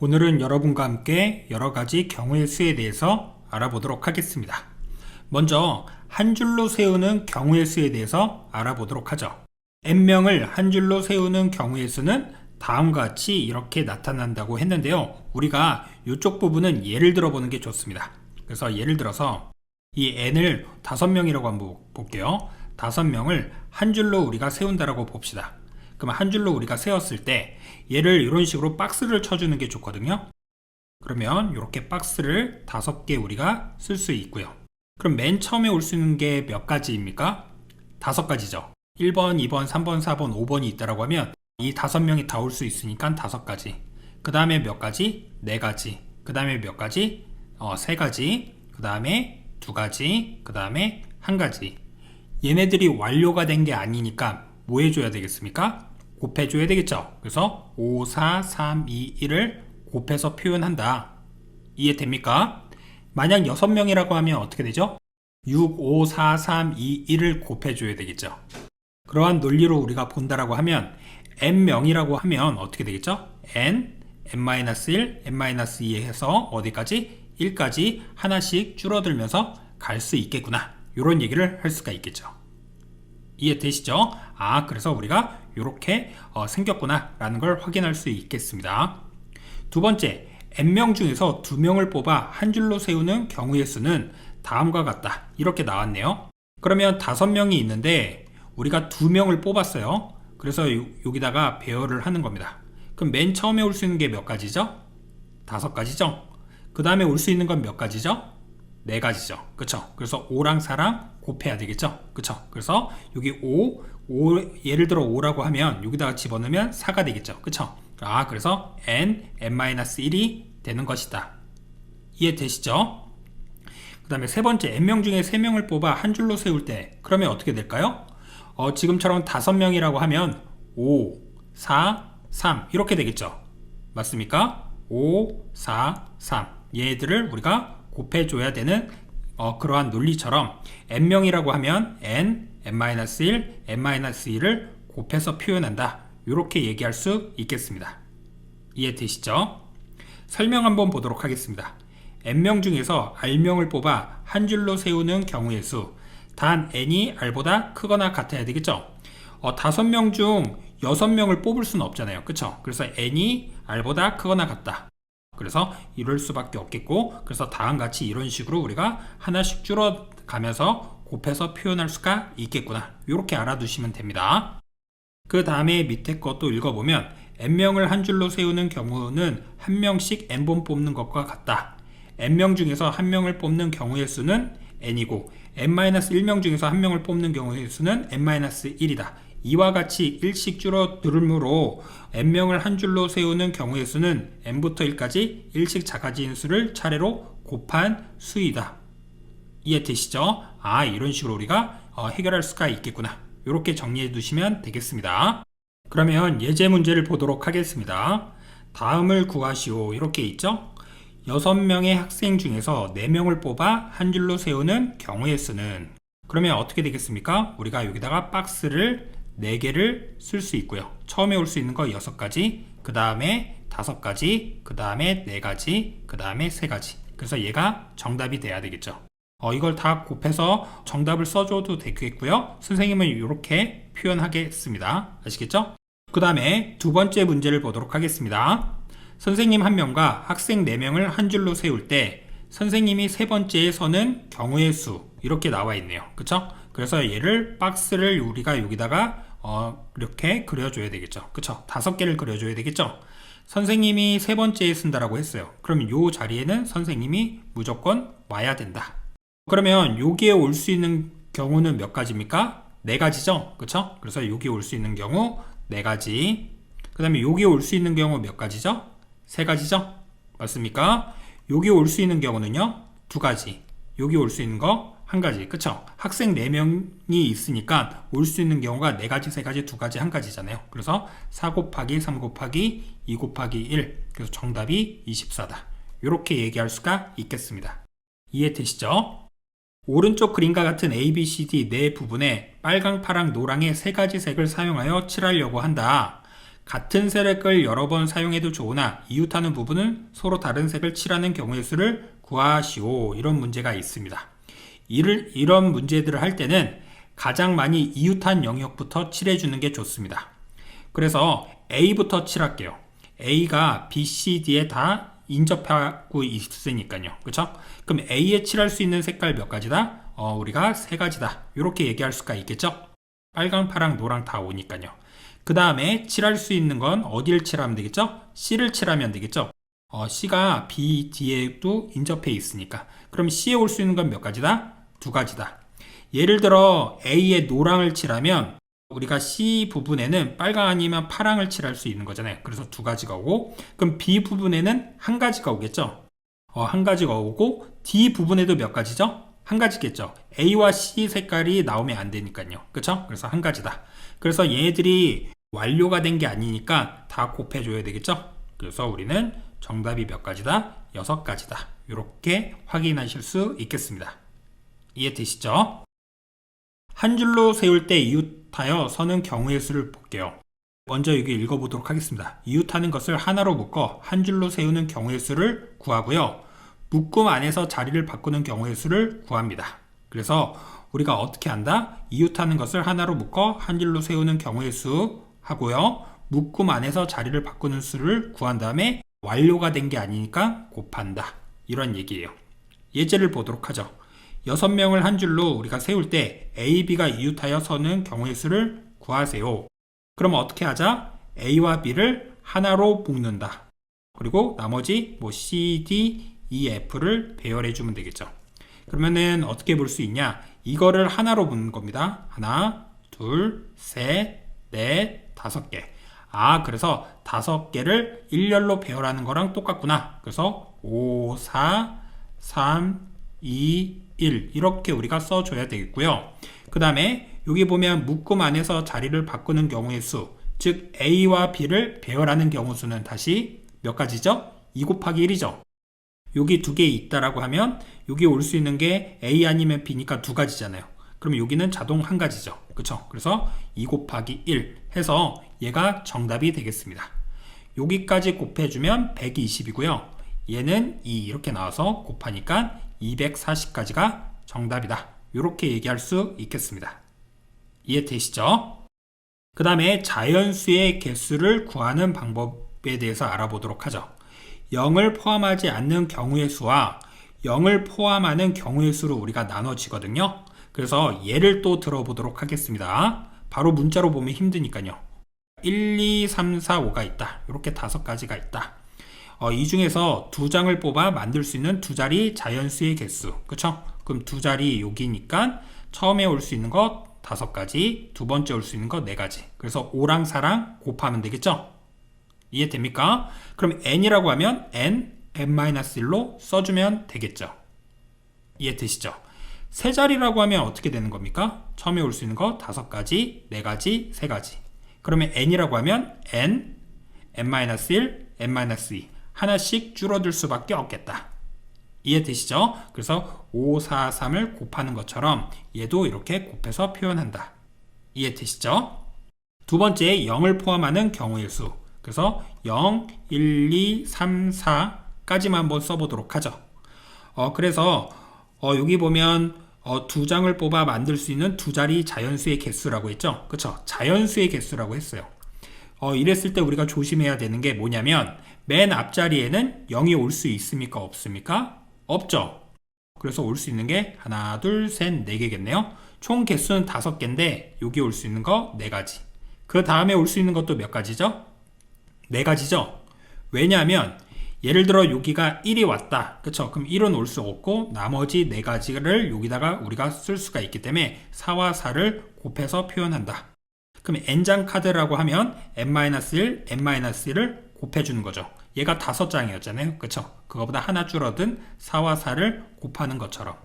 오늘은 여러분과 함께 여러 가지 경우의 수에 대해서 알아보도록 하겠습니다. 먼저 한 줄로 세우는 경우의 수에 대해서 알아보도록 하죠. n명을 한 줄로 세우는 경우의 수는 다음과 같이 이렇게 나타난다고 했는데요. 우리가 이쪽 부분은 예를 들어 보는 게 좋습니다. 그래서 예를 들어서 이 n을 5명이라고 한번 볼게요. 5명을 한 줄로 우리가 세운다라고 봅시다. 그럼 한 줄로 우리가 세웠을 때 얘를 이런 식으로 박스를 쳐주는 게 좋거든요. 그러면 이렇게 박스를 5개 우리가 쓸 수 있고요. 그럼 맨 처음에 올 수 있는 게 몇 가지입니까? 5가지죠. 1번, 2번, 3번, 4번, 5번이 있다라고 하면 이 5명이 다 올 수 있으니까 5가지. 그 다음에 몇 가지? 4가지. 그 다음에 몇 가지? 3가지. 그 다음에 2가지. 그 다음에 1가지. 얘네들이 완료가 된 게 아니니까 뭐 해줘야 되겠습니까? 곱해줘야 되겠죠. 그래서 5, 4, 3, 2, 1을 곱해서 표현한다. 이해됩니까? 만약 6명이라고 하면 어떻게 되죠? 6, 5, 4, 3, 2, 1을 곱해줘야 되겠죠. 그러한 논리로 우리가 본다라고 하면 n명이라고 하면 어떻게 되겠죠? n, n-1, n-2 해서 어디까지? 1까지 하나씩 줄어들면서 갈 수 있겠구나. 이런 얘기를 할 수가 있겠죠. 이해되시죠? 그래서 우리가 이렇게 생겼구나 라는 걸 확인할 수 있겠습니다. 두 번째, n명 중에서 2명을 뽑아 한 줄로 세우는 경우의 수는 다음과 같다. 이렇게 나왔네요. 그러면 5명이 있는데 우리가 2명을 뽑았어요. 그래서 여기다가 배열을 하는 겁니다. 그럼 맨 처음에 올 수 있는 게 몇 가지죠? 5가지죠? 그 다음에 올 수 있는 건 몇 가지죠? 4가지죠. 그쵸? 그래서 5랑 4랑 곱해야 되겠죠? 그쵸? 그래서 여기 5, 예를 들어 5라고 하면 여기다가 집어넣으면 4가 되겠죠? 그쵸? 그래서 n-1이 되는 것이다. 이해되시죠? 그 다음에 세 번째, n명 중에 3명을 뽑아 한 줄로 세울 때 그러면 어떻게 될까요? 지금처럼 5명이라고 하면 5, 4, 3 이렇게 되겠죠? 맞습니까? 5, 4, 3 얘들을 우리가 곱해줘야 되는 그러한 논리처럼 n명이라고 하면 n, n-1, n-2를 곱해서 표현한다. 이렇게 얘기할 수 있겠습니다. 이해되시죠? 설명 한번 보도록 하겠습니다. n명 중에서 r명을 뽑아 한 줄로 세우는 경우의 수, 단 n이 r보다 크거나 같아야 되겠죠? 5명 중 6명을 뽑을 수는 없잖아요. 그쵸? 그래서 n이 r보다 크거나 같다. 그래서 이럴 수밖에 없겠고, 그래서 다음같이 이런 식으로 우리가 하나씩 줄어가면서 곱해서 표현할 수가 있겠구나. 이렇게 알아두시면 됩니다. 그 다음에 밑에 것도 읽어보면 n명을 한 줄로 세우는 경우는 한 명씩 n번 뽑는 것과 같다. n명 중에서 한 명을 뽑는 경우의 수는 n이고 n-1명 중에서 한 명을 뽑는 경우의 수는 n-1이다. 이와 같이 1씩 줄어들므로 n명을 한 줄로 세우는 경우의 수는 n부터 1까지 1씩 작아진 수를 차례로 곱한 수이다. 이해되시죠? 이런 식으로 우리가 해결할 수가 있겠구나. 이렇게 정리해 두시면 되겠습니다. 그러면 예제 문제를 보도록 하겠습니다. 다음을 구하시오. 이렇게 있죠? 6명의 학생 중에서 4명을 뽑아 한 줄로 세우는 경우의 수는, 그러면 어떻게 되겠습니까? 우리가 여기다가 박스를 4개를 쓸 수 있고요. 처음에 올 수 있는 거 6가지, 그 다음에 5가지, 그 다음에 4가지, 그 다음에 3가지. 그래서 얘가 정답이 돼야 되겠죠. 이걸 다 곱해서 정답을 써줘도 되겠고요. 선생님은 이렇게 표현하겠습니다. 아시겠죠? 그 다음에 두 번째 문제를 보도록 하겠습니다. 선생님 1명과 학생 4명을 한 줄로 세울 때 선생님이 세 번째에 서는 경우의 수, 이렇게 나와 있네요. 그쵸? 그래서 얘를 박스를 우리가 여기다가 이렇게 그려줘야 되겠죠. 그쵸? 5개를 그려줘야 되겠죠? 선생님이 세 번째에 쓴다라고 했어요. 그러면 요 자리에는 선생님이 무조건 와야 된다. 그러면 여기에 올 수 있는 경우는 몇 가지입니까? 4가지죠? 그쵸? 그래서 여기에 올 수 있는 경우 4가지. 그 다음에 여기에 올 수 있는 경우 몇 가지죠? 3가지죠? 맞습니까? 여기에 올 수 있는 경우는요? 2가지. 여기 올 수 있는 거 1가지. 그쵸? 학생 4명이 있으니까 올 수 있는 경우가 4가지, 3가지, 2가지, 1가지잖아요. 그래서 4 곱하기 3 곱하기 2 곱하기 1. 그래서 정답이 24다. 이렇게 얘기할 수가 있겠습니다. 이해되시죠? 오른쪽 그림과 같은 A, B, C, D 네 부분에 빨강, 파랑, 노랑의 3가지 색을 사용하여 칠하려고 한다. 같은 색을 여러 번 사용해도 좋으나 이웃하는 부분은 서로 다른 색을 칠하는 경우의 수를 구하시오. 이런 문제가 있습니다. 이런 문제들을 할 때는 가장 많이 이웃한 영역부터 칠해주는 게 좋습니다. 그래서 A부터 칠할게요. A가 B, C, D에 다 인접하고 있으니까요. 그쵸? 그럼 A에 칠할 수 있는 색깔 몇 가지다? 우리가 세 가지다. 이렇게 얘기할 수가 있겠죠? 빨강, 파랑, 노랑 다 오니까요. 그 다음에 칠할 수 있는 건 어디를 칠하면 되겠죠? C를 칠하면 되겠죠? C가 B, D에도 인접해 있으니까. 그럼 C에 올 수 있는 건 몇 가지다? 두 가지다. 예를 들어 A에 노랑을 칠하면 우리가 C 부분에는 빨강 아니면 파랑을 칠할 수 있는 거잖아요. 그래서 두 가지가 오고, 그럼 B 부분에는 한 가지가 오겠죠? 한 가지가 오고, D 부분에도 몇 가지죠? 한 가지겠죠? A와 C 색깔이 나오면 안 되니까요. 그쵸? 그래서 한 가지다. 그래서 얘네들이 완료가 된 게 아니니까 다 곱해줘야 되겠죠? 그래서 우리는 정답이 몇 가지다? 6가지다. 이렇게 확인하실 수 있겠습니다. 이해되시죠? 한 줄로 세울 때 이웃하여 서는 경우의 수를 볼게요. 먼저 여기 읽어보도록 하겠습니다. 이웃하는 것을 하나로 묶어 한 줄로 세우는 경우의 수를 구하고요. 묶음 안에서 자리를 바꾸는 경우의 수를 구합니다. 그래서 우리가 어떻게 한다? 이웃하는 것을 하나로 묶어 한 줄로 세우는 경우의 수 하고요. 묶음 안에서 자리를 바꾸는 수를 구한 다음에 완료가 된 게 아니니까 곱한다. 이런 얘기예요. 예제를 보도록 하죠. 6명을 한 줄로 우리가 세울 때 A, B가 이웃하여 서는 경우의 수를 구하세요. 그럼 어떻게 하자? A와 B를 하나로 묶는다. 그리고 나머지 C, D, E, F를 배열해 주면 되겠죠. 그러면은 어떻게 볼 수 있냐? 이거를 하나로 묶는 겁니다. 하나, 둘, 셋, 넷, 5개. 그래서 5개를 일렬로 배열하는 거랑 똑같구나. 그래서 5, 4, 3, 2, 1 이렇게 우리가 써줘야 되겠고요. 그 다음에 여기 보면 묶음 안에서 자리를 바꾸는 경우의 수, 즉 A와 B를 배열하는 경우 수는 다시 몇 가지죠? 2 곱하기 1이죠. 여기 2개 있다라고 하면 여기 올 수 있는 게 A 아니면 B니까 2가지잖아요. 그럼 여기는 자동 1가지죠. 그쵸? 그래서 2 곱하기 1 해서 얘가 정답이 되겠습니다. 여기까지 곱해주면 120이고요. 얘는 2 이렇게 나와서 곱하니까 240까지가 정답이다. 이렇게 얘기할 수 있겠습니다. 이해되시죠? 그 다음에 자연수의 개수를 구하는 방법에 대해서 알아보도록 하죠. 0을 포함하지 않는 경우의 수와 0을 포함하는 경우의 수로 우리가 나눠지거든요. 그래서 예를 또 들어보도록 하겠습니다. 바로 문자로 보면 힘드니까요. 1, 2, 3, 4, 5가 있다. 이렇게 5가지가 있다. 이 중에서 2장을 뽑아 만들 수 있는 두 자리 자연수의 개수. 그쵸? 그럼 두 자리 여기니까 처음에 올 수 있는 것 5가지, 두 번째 올 수 있는 것 4가지. 그래서 5랑 4랑 곱하면 되겠죠? 이해됩니까? 그럼 n이라고 하면 n, n-1로 써주면 되겠죠? 이해되시죠? 세 자리라고 하면 어떻게 되는 겁니까? 처음에 올 수 있는 거 5가지, 4가지, 3가지. 그러면 n이라고 하면 n, n-1, n-2 하나씩 줄어들 수밖에 없겠다. 이해되시죠? 그래서 5, 4, 3을 곱하는 것처럼 얘도 이렇게 곱해서 표현한다. 이해되시죠? 두 번째 0을 포함하는 경우의 수. 그래서 0, 1, 2, 3, 4까지만 한번 써보도록 하죠. 그래서 여기 보면 2장을 뽑아 만들 수 있는 두 자리 자연수의 개수라고 했죠. 그쵸? 자연수의 개수라고 했어요. 이랬을 때 우리가 조심해야 되는 게 뭐냐면 맨 앞자리에는 0이 올 수 있습니까? 없습니까? 없죠. 그래서 올 수 있는 게 하나, 둘, 셋, 4개겠네요. 총 개수는 5개인데 여기 올 수 있는 거 4가지. 그 다음에 올 수 있는 것도 몇 가지죠? 4가지죠. 왜냐하면 예를 들어 여기가 1이 왔다. 그쵸? 그럼 1은 올 수 없고 나머지 4가지를 여기다가 우리가 쓸 수가 있기 때문에 4와 4를 곱해서 표현한다. 그럼 n장 카드라고 하면 n-1, n-1을 곱해주는 거죠. 얘가 5장이었잖아요. 그쵸? 그거보다 하나 줄어든 4와 4를 곱하는 것처럼.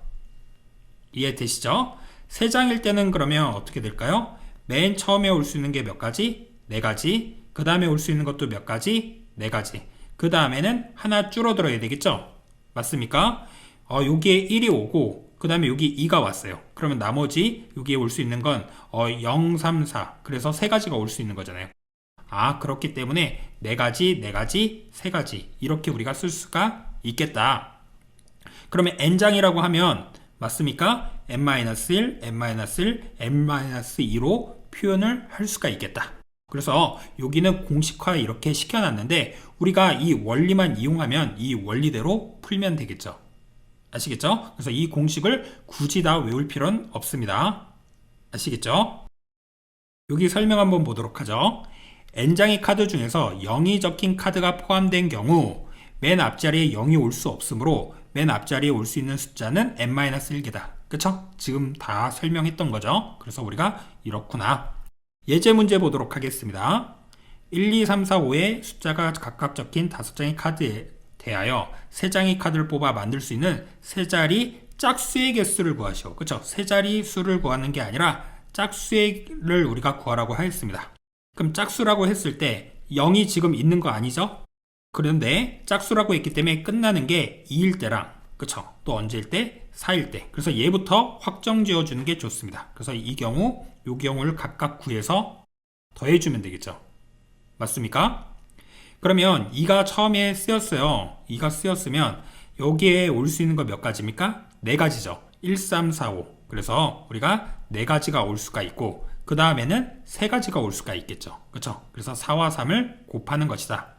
이해되시죠? 3장일 때는 그러면 어떻게 될까요? 맨 처음에 올 수 있는 게 몇 가지? 4가지. 그 다음에 올 수 있는 것도 몇 가지? 4가지. 그 다음에는 하나 줄어들어야 되겠죠? 맞습니까? 여기에 1이 오고 그 다음에 여기 2가 왔어요. 그러면 나머지 여기에 올 수 있는 건 0, 3, 4 그래서 3가지가 올 수 있는 거잖아요. 그렇기 때문에 4가지, 4가지, 3가지 이렇게 우리가 쓸 수가 있겠다. 그러면 n장이라고 하면 맞습니까? n-1, n-1, n-2로 표현을 할 수가 있겠다. 그래서 여기는 공식화 이렇게 시켜놨는데 우리가 이 원리만 이용하면 이 원리대로 풀면 되겠죠. 아시겠죠? 그래서 이 공식을 굳이 다 외울 필요는 없습니다. 아시겠죠? 여기 설명 한번 보도록 하죠. n장의 카드 중에서 0이 적힌 카드가 포함된 경우 맨 앞자리에 0이 올 수 없으므로 맨 앞자리에 올 수 있는 숫자는 n-1개다. 그쵸? 지금 다 설명했던 거죠. 그래서 우리가 이렇구나. 예제 문제 보도록 하겠습니다. 1, 2, 3, 4, 5의 숫자가 각각 적힌 5장의 카드에 대하여 3장의 카드를 뽑아 만들 수 있는 3자리 짝수의 개수를 구하시오. 그쵸? 3자리 수를 구하는 게 아니라 짝수를 우리가 구하라고 하였습니다. 그럼 짝수라고 했을 때 0이 지금 있는 거 아니죠? 그런데 짝수라고 했기 때문에 끝나는 게 2일 때랑 그쵸? 또 언제일 때? 4일 때. 그래서 얘부터 확정 지어주는 게 좋습니다. 그래서 이 경우, 요 경우를 각각 구해서 더해주면 되겠죠. 맞습니까? 그러면 2가 처음에 쓰였어요. 2가 쓰였으면 여기에 올 수 있는 거 몇 가지입니까? 4가지죠. 1, 3, 4, 5. 그래서 우리가 4가지가 올 수가 있고 그 다음에는 3가지가 올 수가 있겠죠. 그쵸? 그래서 4와 3을 곱하는 것이다.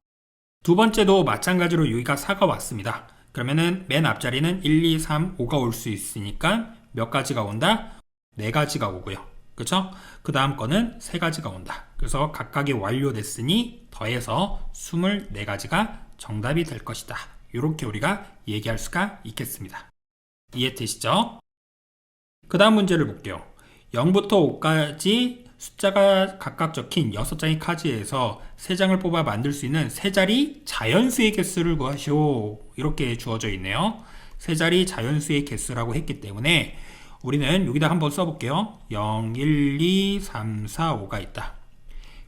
두 번째도 마찬가지로 여기가 4가 왔습니다. 그러면은 맨 앞자리는 1, 2, 3, 5가 올 수 있으니까 몇 가지가 온다? 4가지가 오고요. 그쵸? 그 다음 거는 3가지가 온다. 그래서 각각이 완료됐으니 더해서 24가지가 정답이 될 것이다. 이렇게 우리가 얘기할 수가 있겠습니다. 이해되시죠? 그 다음 문제를 볼게요. 0부터 5까지 숫자가 각각 적힌 6장의 카드에서 3장을 뽑아 만들 수 있는 3자리 자연수의 개수를 구하시오. 이렇게 주어져 있네요. 3자리 자연수의 개수라고 했기 때문에 우리는 여기다 한번 써볼게요. 0, 1, 2, 3, 4, 5가 있다.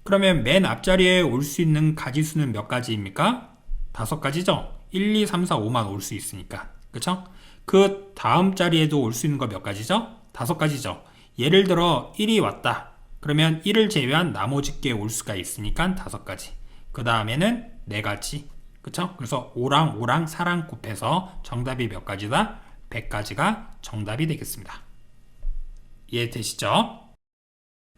그러면 맨 앞자리에 올 수 있는 가지수는 몇 가지입니까? 5가지죠? 1, 2, 3, 4, 5만 올 수 있으니까. 그쵸? 그 다음 자리에도 올 수 있는 거 몇 가지죠? 5가지죠. 예를 들어 1이 왔다. 그러면 1을 제외한 나머지 게 올 수가 있으니까 5가지. 그 다음에는 4가지. 그쵸? 그래서 5랑 5랑 4랑 곱해서 정답이 몇 가지다? 100가지가 정답이 되겠습니다. 이해되시죠?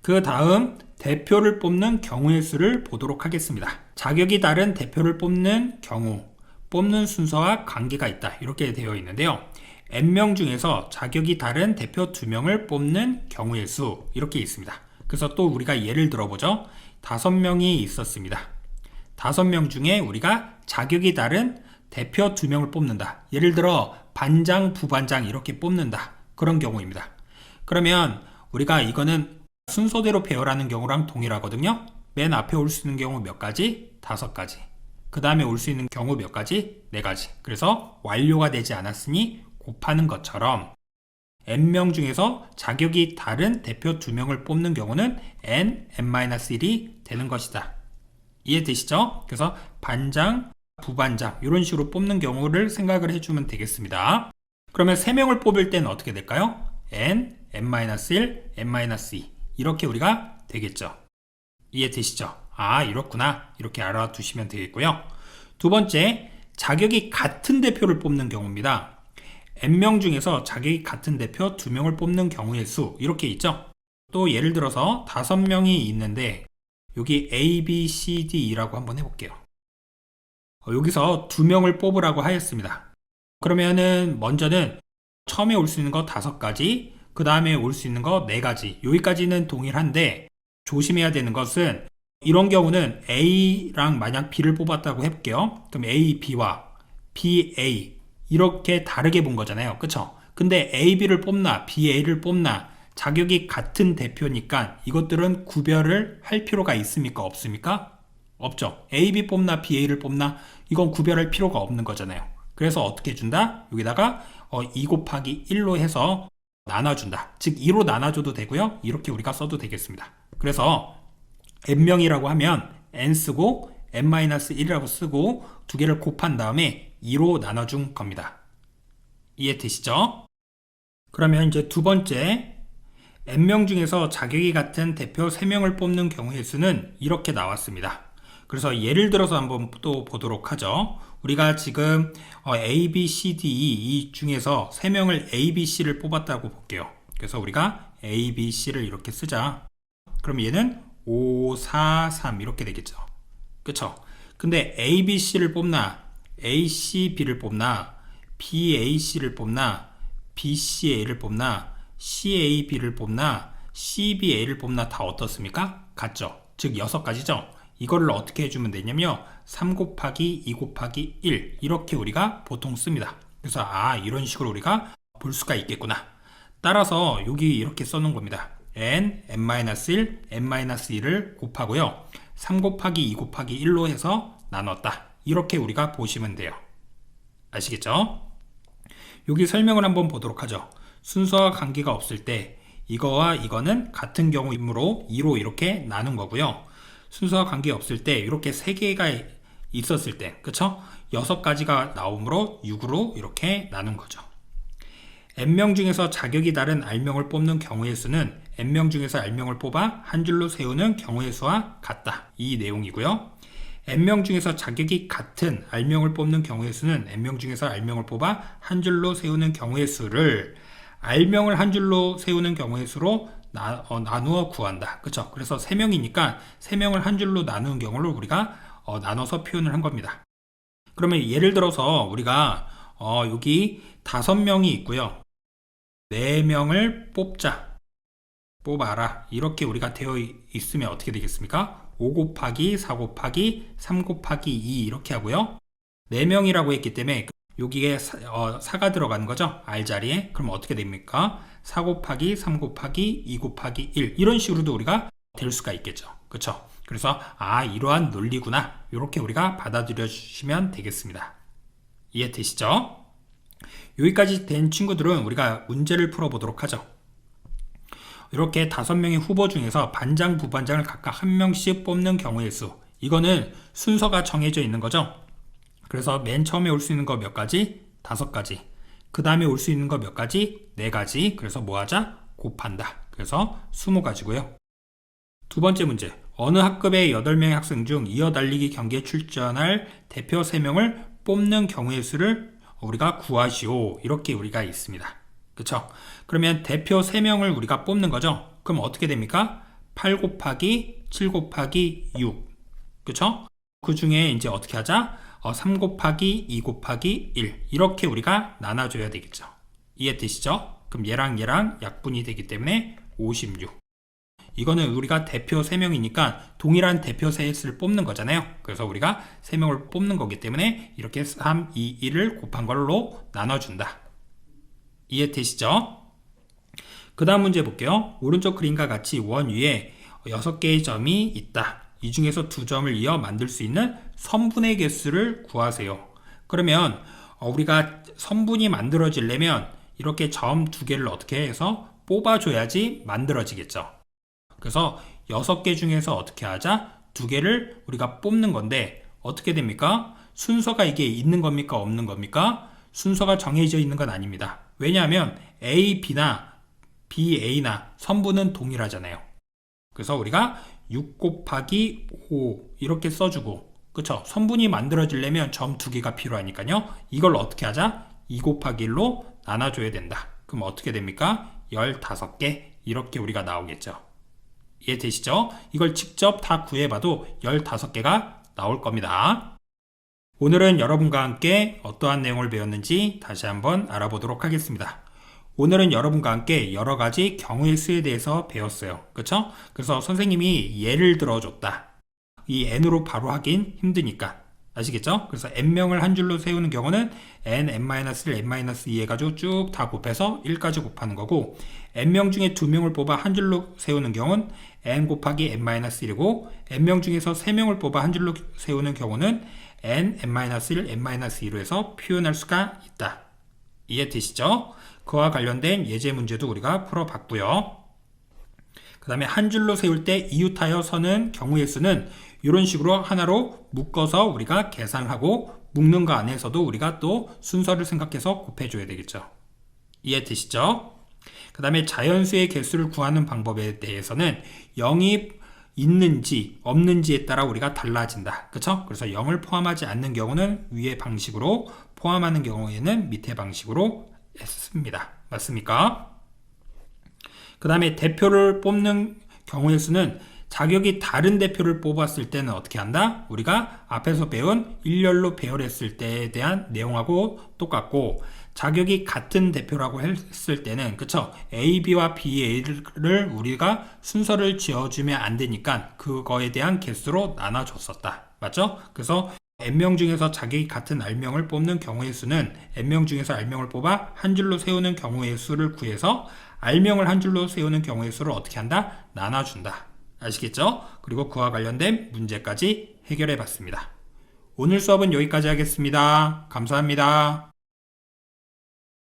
그 다음 대표를 뽑는 경우의 수를 보도록 하겠습니다. 자격이 다른 대표를 뽑는 경우, 뽑는 순서와 관계가 있다. 이렇게 되어 있는데요. n명 중에서 자격이 다른 대표 2명을 뽑는 경우의 수 이렇게 있습니다. 그래서 또 우리가 예를 들어보죠. 5명이 있었습니다. 5명 중에 우리가 자격이 다른 대표 2명을 뽑는다. 예를 들어 반장, 부반장 이렇게 뽑는다. 그런 경우입니다. 그러면 우리가 이거는 순서대로 배열하는 경우랑 동일하거든요. 맨 앞에 올 수 있는 경우 몇 가지? 5가지. 그 다음에 올 수 있는 경우 몇 가지? 4가지. 그래서 완료가 되지 않았으니 곱하는 것처럼 n명 중에서 자격이 다른 대표 2명을 뽑는 경우는 n-1이 되는 것이다. 이해되시죠? 그래서 반장, 부반장 이런 식으로 뽑는 경우를 생각을 해주면 되겠습니다. 그러면 3명을 뽑을 때는 어떻게 될까요? n, n-1, n-2 이렇게 우리가 되겠죠. 이해되시죠? 이렇구나. 이렇게 알아두시면 되겠고요. 두 번째, 자격이 같은 대표를 뽑는 경우입니다. n명 중에서 자격이 같은 대표 2명을 뽑는 경우의 수 이렇게 있죠. 또 예를 들어서 5명이 있는데 여기 A, B, C, D라고 한번 해볼게요. 여기서 2명을 뽑으라고 하였습니다. 그러면은 먼저는 처음에 올 수 있는 거 5가지, 그 다음에 올 수 있는 거 4가지. 여기까지는 동일한데 조심해야 되는 것은 이런 경우는 A랑 만약 B를 뽑았다고 해볼게요. 그럼 A, B와 B, A 이렇게 다르게 본 거잖아요. 그쵸? 근데 A, B를 뽑나 B, A를 뽑나 자격이 같은 대표니까 이것들은 구별을 할 필요가 있습니까? 없습니까? 없죠. A, B 뽑나 B, A를 뽑나 이건 구별할 필요가 없는 거잖아요. 그래서 어떻게 준다? 여기다가 2 곱하기 1로 해서 나눠준다. 즉 2로 나눠줘도 되고요. 이렇게 우리가 써도 되겠습니다. 그래서 n명이라고 하면 n 쓰고 n-1이라고 쓰고 두 개를 곱한 다음에 2로 나눠준 겁니다. 이해되시죠? 그러면 이제 두 번째 n명 중에서 자격이 같은 대표 3명을 뽑는 경우의 수는 이렇게 나왔습니다. 그래서 예를 들어서 한번 또 보도록 하죠. 우리가 지금 A, B, C, D, E 이 중에서 3명을 A, B, C를 뽑았다고 볼게요. 그래서 우리가 A, B, C를 이렇게 쓰자. 그럼 얘는 5, 4, 3 이렇게 되겠죠. 그쵸? 근데 A, B, C를 뽑나 A, C, B를 뽑나 B, A, C를 뽑나 B, C, A를 뽑나 C, A, B를 뽑나 C, B, A를 뽑나 다 어떻습니까? 같죠? 즉 6가지죠? 이거를 어떻게 해주면 되냐면 3 곱하기 2 곱하기 1 이렇게 우리가 보통 씁니다. 그래서 이런 식으로 우리가 볼 수가 있겠구나. 따라서 여기 이렇게 써놓은 겁니다. n, n-1, n-2를 곱하고요. 3 곱하기 2 곱하기 1로 해서 나눴다. 이렇게 우리가 보시면 돼요. 아시겠죠? 여기 설명을 한번 보도록 하죠. 순서와 관계가 없을 때 이거와 이거는 같은 경우이므로 2로 이렇게 나눈 거고요. 순서와 관계 없을 때 이렇게 3개가 있었을 때 그쵸? 6가지가 나오므로 6으로 이렇게 나눈 거죠. n명 중에서 자격이 다른 r명을 뽑는 경우의 수는 n명 중에서 r명을 뽑아 한 줄로 세우는 경우의 수와 같다. 이 내용이고요. n명 중에서 자격이 같은 r명을 뽑는 경우의 수는 n명 중에서 r명을 뽑아 한 줄로 세우는 경우의 수를 r명을 한 줄로 세우는 경우의 수로 나누어 구한다. 그쵸? 그래서 3명이니까 3명을 한 줄로 나누는 경우를 우리가 나눠서 표현을 한 겁니다. 그러면 예를 들어서 우리가 여기 5명이 있고요. 4명을 뽑아라. 이렇게 우리가 되어 있으면 어떻게 되겠습니까? 5 곱하기 4 곱하기 3 곱하기 2 이렇게 하고요. 4명이라고 했기 때문에 여기에 4가 들어가는 거죠. R 자리에. 그럼 어떻게 됩니까? 4 곱하기 3 곱하기 2 곱하기 1 이런 식으로도 우리가 될 수가 있겠죠. 그렇죠? 그래서 이러한 논리구나. 이렇게 우리가 받아들여 주시면 되겠습니다. 이해되시죠? 여기까지 된 친구들은 우리가 문제를 풀어보도록 하죠. 이렇게 5명의 후보 중에서 반장, 부반장을 각각 1명씩 뽑는 경우의 수. 이거는 순서가 정해져 있는 거죠. 그래서 맨 처음에 올 수 있는 거 몇 가지? 5가지. 그 다음에 올 수 있는 거 몇 가지? 4가지. 그래서 뭐 하자? 곱한다. 그래서 20가지고요. 두 번째 문제. 어느 학급의 8명의 학생 중 이어 달리기 경기에 출전할 대표 3명을 뽑는 경우의 수를 우리가 구하시오. 이렇게 우리가 있습니다. 그쵸? 그러면 대표 3명을 우리가 뽑는 거죠? 그럼 어떻게 됩니까? 8 곱하기 7 곱하기 6. 그쵸? 그 중에 이제 어떻게 하자? 3 곱하기 2 곱하기 1. 이렇게 우리가 나눠줘야 되겠죠. 이해되시죠? 그럼 얘랑 약분이 되기 때문에 56. 이거는 우리가 대표 3명이니까 동일한 대표 셋을 뽑는 거잖아요. 그래서 우리가 3명을 뽑는 거기 때문에 이렇게 3, 2, 1을 곱한 걸로 나눠준다. 이해되시죠? 그 다음 문제 볼게요. 오른쪽 그림과 같이 원 위에 6개의 점이 있다. 이 중에서 2점을 이어 만들 수 있는 선분의 개수를 구하세요. 그러면 우리가 선분이 만들어지려면 이렇게 점 2개를 어떻게 해서 뽑아줘야지 만들어지겠죠. 그래서 6개 중에서 어떻게 하자? 2개를 우리가 뽑는 건데 어떻게 됩니까? 순서가 이게 있는 겁니까? 없는 겁니까? 순서가 정해져 있는 건 아닙니다. 왜냐하면 A, B나 B, A나 선분은 동일하잖아요. 그래서 우리가 6 곱하기 5 이렇게 써주고 그쵸? 선분이 만들어지려면 점 2개가 필요하니까요. 이걸 어떻게 하자? 2 곱하기 1로 나눠줘야 된다. 그럼 어떻게 됩니까? 15개 이렇게 우리가 나오겠죠. 이해되시죠? 이걸 직접 다 구해봐도 15개가 나올 겁니다. 오늘은 여러분과 함께 어떠한 내용을 배웠는지 다시 한번 알아보도록 하겠습니다. 오늘은 여러분과 함께 여러 가지 경우의 수에 대해서 배웠어요. 그쵸? 그래서 선생님이 예를 들어줬다. 이 n으로 바로 하긴 힘드니까. 아시겠죠? 그래서 n명을 한 줄로 세우는 경우는 n, n-1, n-2 해가지고 쭉 다 곱해서 1까지 곱하는 거고 n명 중에 2명을 뽑아 한 줄로 세우는 경우는 n 곱하기 n-1이고 n명 중에서 3명을 뽑아 한 줄로 세우는 경우는 n, n-1, n-2로 해서 표현할 수가 있다. 이해되시죠? 그와 관련된 예제 문제도 우리가 풀어봤고요. 그 다음에 한 줄로 세울 때 이웃하여 서는 경우의 수는 이런 식으로 하나로 묶어서 우리가 계산하고 묶는 거 안에서도 우리가 또 순서를 생각해서 곱해줘야 되겠죠. 이해되시죠? 그 다음에 자연수의 개수를 구하는 방법에 대해서는 0이 있는지 없는지에 따라 우리가 달라진다. 그쵸? 그래서 0을 포함하지 않는 경우는 위의 방식으로, 포함하는 경우에는 밑의 방식으로 했습니다. 맞습니까? 그 다음에 대표를 뽑는 경우의 수는 자격이 다른 대표를 뽑았을 때는 어떻게 한다? 우리가 앞에서 배운 일렬로 배열했을 때에 대한 내용하고 똑같고, 자격이 같은 대표라고 했을 때는, 그쵸? A, B와 B, A를 우리가 순서를 지어주면 안 되니까 그거에 대한 개수로 나눠줬었다. 맞죠? 그래서 n명 중에서 자격이 같은 r명을 뽑는 경우의 수는 n명 중에서 r명을 뽑아 한 줄로 세우는 경우의 수를 구해서 r명을 한 줄로 세우는 경우의 수를 어떻게 한다? 나눠준다. 아시겠죠? 그리고 그와 관련된 문제까지 해결해 봤습니다. 오늘 수업은 여기까지 하겠습니다. 감사합니다.